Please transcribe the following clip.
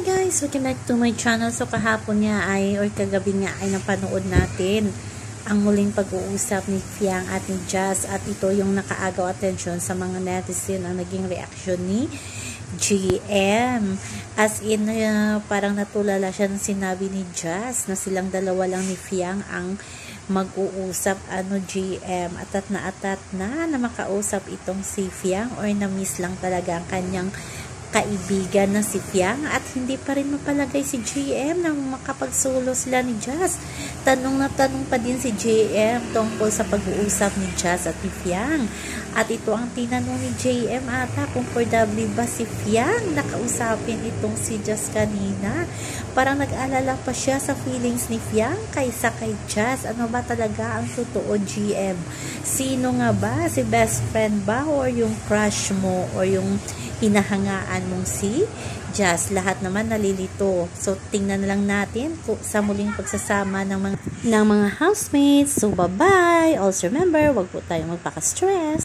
guys! Welcome back to my channel. So kahapon nga or kagabi nga ay napanood natin ang muling pag-uusap ni Fiang at ni Jazz, at ito yung nakaagaw atensyon sa mga netizen ang naging reaksyon ni GM. As in, parang natulala siya ng sinabi ni Jazz na silang dalawa lang ni Fiang ang mag-uusap GM. Atat na makausap itong si Fiang, or na-miss lang talaga ang kanyang kaibigan na si Fiang, at hindi pa rin mapalagay si GM na makapagsolo sila ni Jazz. Tanong na tanong pa din si GM tungkol sa pag-uusap ni Jazz at ni Fiang. At ito ang tinanong ni GM ata, comfortable ba si Fiang nakausapin itong si Jazz kanina. Parang nag-alala pa siya sa feelings ni Fiang kaysa kay Jazz. Ano ba talaga ang totoo, GM? Sino nga ba? Si best friend ba, or yung crush mo, or yung hinahangaan mong si Jazz? Lahat naman nalilito. So tingnan na lang natin sa muling pagsasama ng mga housemates. So bye-bye. Also remember, wag po tayong magpaka-stress.